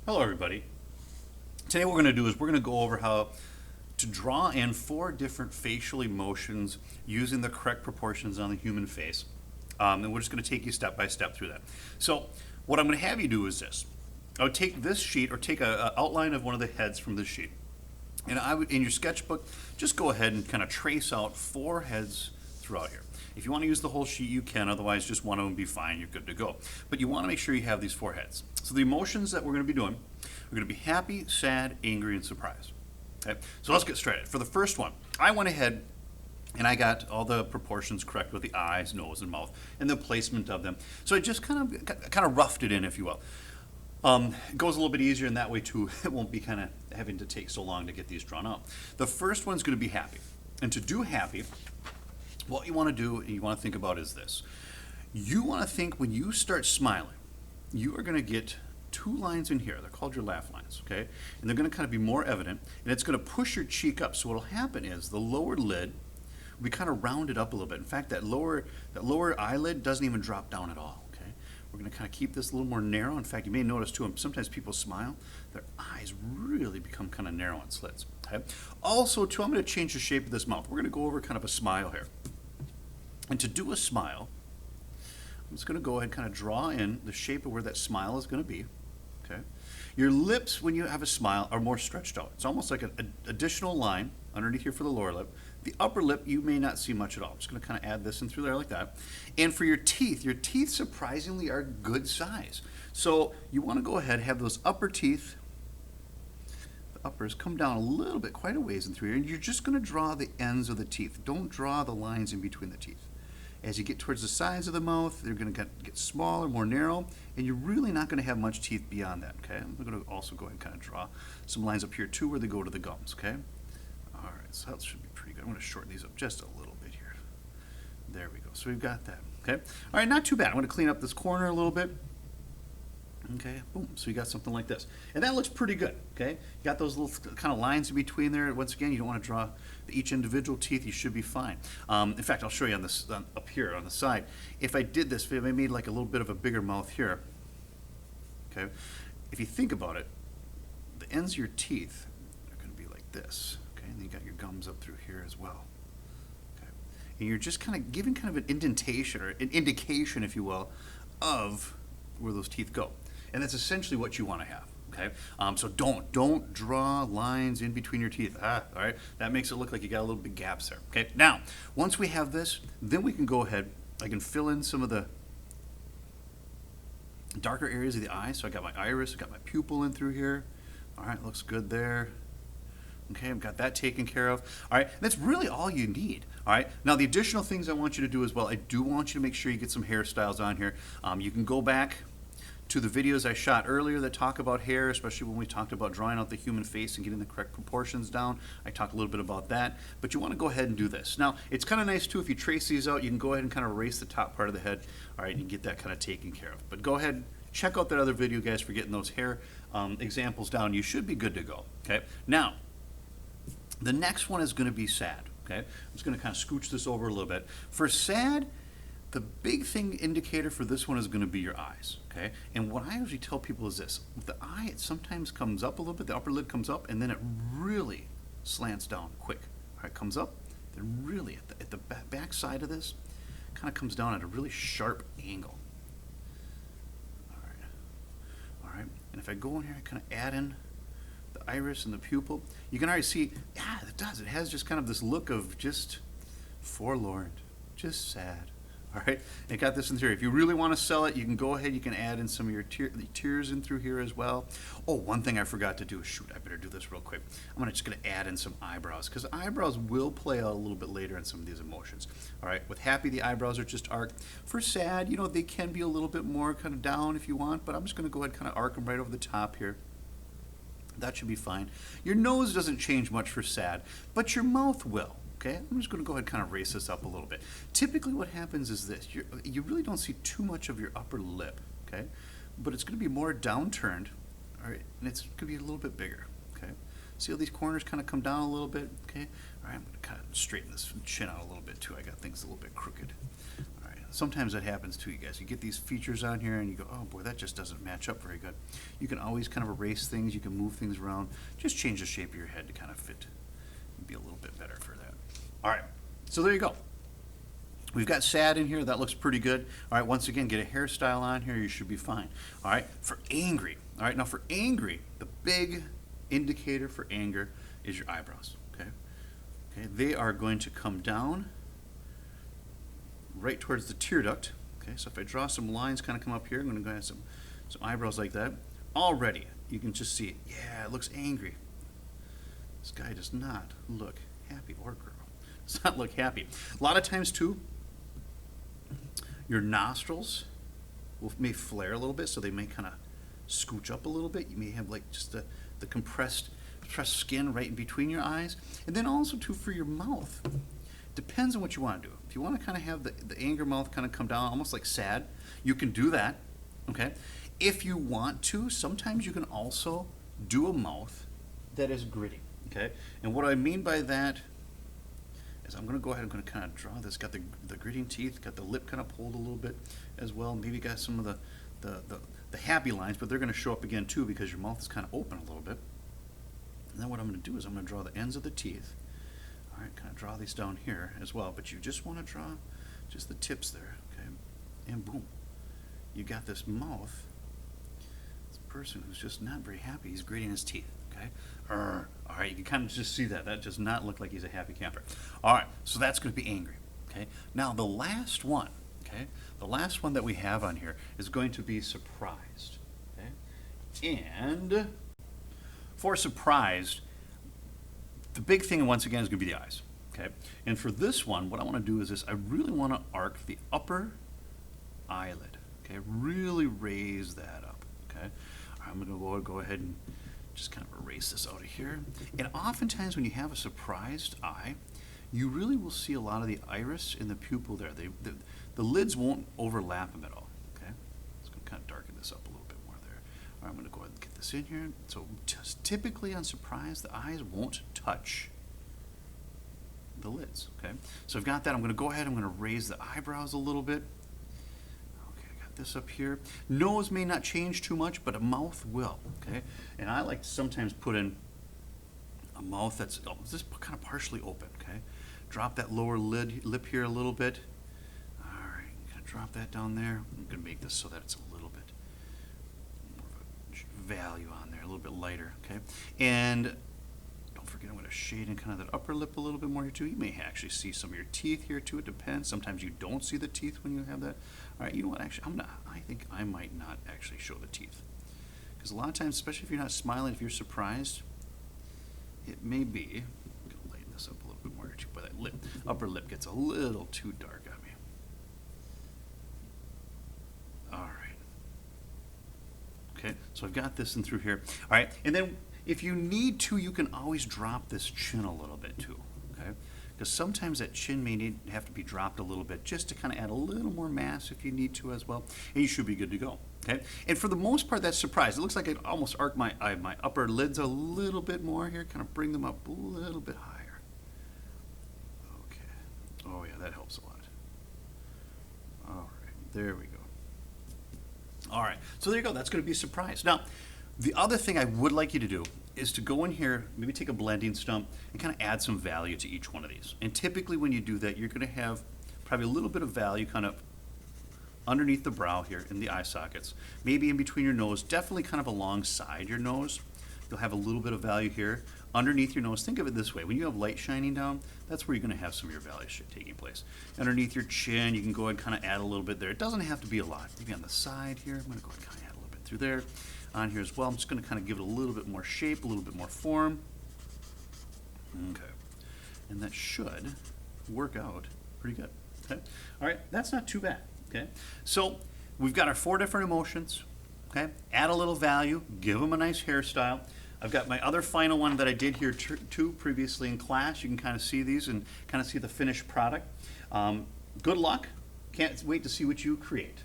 Hello everybody. Today what we're going to do is we're going to go over how to draw in 4 different facial emotions using the correct proportions on the human face. And we're just going to take you step by step through that. So what I'm going to have you do is this. I would take this sheet or take a outline of one of the heads from this sheet. And I would, in your sketchbook, just go ahead and kind of trace out 4 heads throughout here. If you want to use the whole sheet, you can. Otherwise, just one of them be fine. You're good to go. But you want to make sure you have these 4 heads. So the emotions that we're going to be doing are going to be happy, sad, angry, and surprised. Okay? So let's get started. For the first one, I went ahead and I got all the proportions correct with the eyes, nose, and mouth, and the placement of them. So I just kind of roughed it in, if you will. It goes a little bit easier in that way too. It won't be kind of having to take so long to get these drawn out. The first one's going to be happy, and to do happy, what you want to do and you want to think about is this. You want to think when you start smiling, you are going to get 2 lines in here. They're called your laugh lines, okay? And they're going to kind of be more evident, and it's going to push your cheek up. So what will happen is the lower lid will be kind of rounded up a little bit. In fact, that lower eyelid doesn't even drop down at all, okay? We're going to kind of keep this a little more narrow. In fact, you may notice too, sometimes people smile, their eyes really become kind of narrow and slits, okay? Also, too, I'm going to change the shape of this mouth. We're going to go over kind of a smile here. And to do a smile, I'm just going to go ahead and kind of draw in the shape of where that smile is going to be. Okay. Your lips, when you have a smile, are more stretched out. It's almost like an additional line underneath here for the lower lip. The upper lip, you may not see much at all. I'm just going to kind of add this in through there like that. And for your teeth surprisingly are good size. So you want to go ahead and have those upper teeth, the uppers, come down a little bit, quite a ways in through here. And you're just going to draw the ends of the teeth. Don't draw the lines in between the teeth. As you get towards the sides of the mouth, they're going to get smaller, more narrow, and you're really not going to have much teeth beyond that, okay? I'm going to also go ahead and kind of draw some lines up here too where they go to the gums, okay? All right, so that should be pretty good. I'm going to shorten these up just a little bit here. There we go. So we've got that, okay? All right, not too bad. I'm going to clean up this corner a little bit. Okay, boom, so you got something like this. And that looks pretty good, okay? You got those little kind of lines in between there. Once again, you don't want to draw each individual teeth. You should be fine. In fact, I'll show you on this up here on the side. If I did this, if I made like a little bit of a bigger mouth here, okay? If you think about it, the ends of your teeth are going to be like this, okay? And then you got your gums up through here as well, okay? And you're just kind of giving kind of an indentation or an indication, if you will, of where those teeth go. And that's essentially what you want to have, okay? So don't draw lines in between your teeth. All right? That makes it look like you got a little big gaps there, okay? Now, once we have this, then we can go ahead. I can fill in some of the darker areas of the eye. So I got my iris, I got my pupil in through here. All right, looks good there. Okay, I've got that taken care of. All right, that's really all you need. All right, now the additional things I want you to do as well, I do want you to make sure you get some hairstyles on here. You can go back to the videos I shot earlier that talk about hair, especially when we talked about drawing out the human face and getting the correct proportions down. I talked a little bit about that, but you want to go ahead and do this. Now, it's kind of nice too if you trace these out, you can go ahead and kind of erase the top part of the head, all right, and get that kind of taken care of. But go ahead, check out that other video, guys, for getting those hair examples down. You should be good to go, okay? Now, the next one is going to be sad, okay? I'm just going to kind of scooch this over a little bit. For sad, the big thing indicator for this one is going to be your eyes, okay? And what I usually tell people is this. With the eye, it sometimes comes up a little bit, the upper lid comes up, and then it really slants down quick. All right, comes up, then really at the back side of this, kind of comes down at a really sharp angle. All right, and if I go in here, I kind of add in the iris and the pupil, you can already see, yeah, it does. It has just kind of this look of just forlorn, just sad. All right, I got this in here. If you really want to sell it, you can go ahead. You can add in some of your tears in through here as well. Oh, one thing I forgot to do. Shoot, I better do this real quick. I'm just going to add in some eyebrows because eyebrows will play out a little bit later in some of these emotions. All right, with happy, the eyebrows are just arched. For sad, you know, they can be a little bit more kind of down if you want, but I'm just going to go ahead and kind of arc them right over the top here. That should be fine. Your nose doesn't change much for sad, but your mouth will. Okay, I'm just going to go ahead and kind of raise this up a little bit. Typically what happens is this. You really don't see too much of your upper lip, okay? But it's going to be more downturned, all right? And it's going to be a little bit bigger, okay? See how these corners kind of come down a little bit, okay? All right, I'm going to kind of straighten this chin out a little bit too. I got things a little bit crooked. All right, sometimes that happens too, you guys. You get these features on here and you go, oh boy, that just doesn't match up very good. You can always kind of erase things, you can move things around, just change the shape of your head to kind of fit, be a little bit better for that. All right, so there you go. We've got sad in here, that looks pretty good. All right, once again, get a hairstyle on here, you should be fine. All right, for angry, all right, now for angry, the big indicator for anger is your eyebrows, okay? Okay, they are going to come down right towards the tear duct. Okay, so if I draw some lines, kind of come up here, I'm going to go add some eyebrows like that. Already, you can just see it. Yeah, it looks angry. This guy does not look happy, or girl does not look happy. A lot of times too, your nostrils may flare a little bit, so they may kind of scooch up a little bit. You may have like just the compressed skin right in between your eyes. And then also too, for your mouth, depends on what you want to do. If you want to kind of have the anger mouth kind of come down almost like sad, you can do that, okay? If you want to, sometimes you can also do a mouth that is gritty, okay? And what I mean by that is I'm going to go ahead and I'm going to kind of draw this. Got the gritting teeth, got the lip kind of pulled a little bit as well. Maybe got some of the happy lines, but they're going to show up again too because your mouth is kind of open a little bit. And then what I'm going to do is I'm going to draw the ends of the teeth. All right, kind of draw these down here as well, but you just want to draw just the tips there, okay? And boom, you got this mouth. This person who's just not very happy. He's gritting his teeth, okay? All right, you can kind of just see that. That does not look like he's a happy camper. All right, so that's going to be angry, okay? Now the last one, okay? The last one that we have on here is going to be surprised, okay? And for surprised, the big thing once again is going to be the eyes, okay? And for this one, what I want to do is this. I really want to arc the upper eyelid, okay? Really raise that up, okay? All right, I'm going to go ahead and just kind of erase this out of here. And oftentimes when you have a surprised eye, you really will see a lot of the iris and the pupil there. The lids won't overlap them at all, okay? It's going to kind of darken this up a little bit more there. All right, I'm going to go ahead and get this in here. So just typically on surprise, the eyes won't touch the lids, okay? So I've got that. I'm going to go ahead, I'm going to raise the eyebrows a little bit. Okay, I got this up here. Nose may not change too much, but a mouth will, okay? And I like to sometimes put in a mouth that's just kind of partially open, okay? Drop that lower lip here a little bit. All right, I'm going to drop that down there. I'm going to make this so that it's a little bit more of a value on there, a little bit lighter, okay? And don't forget, I'm going to shade in kind of that upper lip a little bit more here too. You may actually see some of your teeth here too. It depends. Sometimes you don't see the teeth when you have that. All right, you know what? Actually, I think I might not actually show the teeth, because a lot of times, especially if you're not smiling, if you're surprised, it may be. I'm going to lighten this up a little bit more here too. But that upper lip gets a little too dark on me. All right. Okay, so I've got this in through here. All right, and then if you need to, you can always drop this chin a little bit too, okay? Because sometimes that chin may have to be dropped a little bit just to kind of add a little more mass if you need to as well, and you should be good to go, okay? And for the most part, that's surprise. It looks like I almost arc my upper lids a little bit more here, kind of bring them up a little bit higher. Okay. Oh yeah, that helps a lot. All right, there we go. All right, so there you go. That's going to be a surprise. Now, the other thing I would like you to do is to go in here, maybe take a blending stump and kind of add some value to each one of these. And typically when you do that, you're going to have probably a little bit of value kind of underneath the brow here in the eye sockets, maybe in between your nose, definitely kind of alongside your nose. You'll have a little bit of value here underneath your nose. Think of it this way. When you have light shining down, that's where you're going to have some of your value taking place. Underneath your chin, you can go ahead and kind of add a little bit there. It doesn't have to be a lot. Maybe on the side here, I'm going to go ahead and kind of add a little bit through there. On here as well, I'm just going to kind of give it a little bit more shape, a little bit more form. Okay. And that should work out pretty good. Okay. All right, that's not too bad. Okay. So we've got our 4 different emotions. Okay. Add a little value, give them a nice hairstyle. I've got my other final one that I did here too previously in class. You can kind of see these and kind of see the finished product. Good luck. Can't wait to see what you create.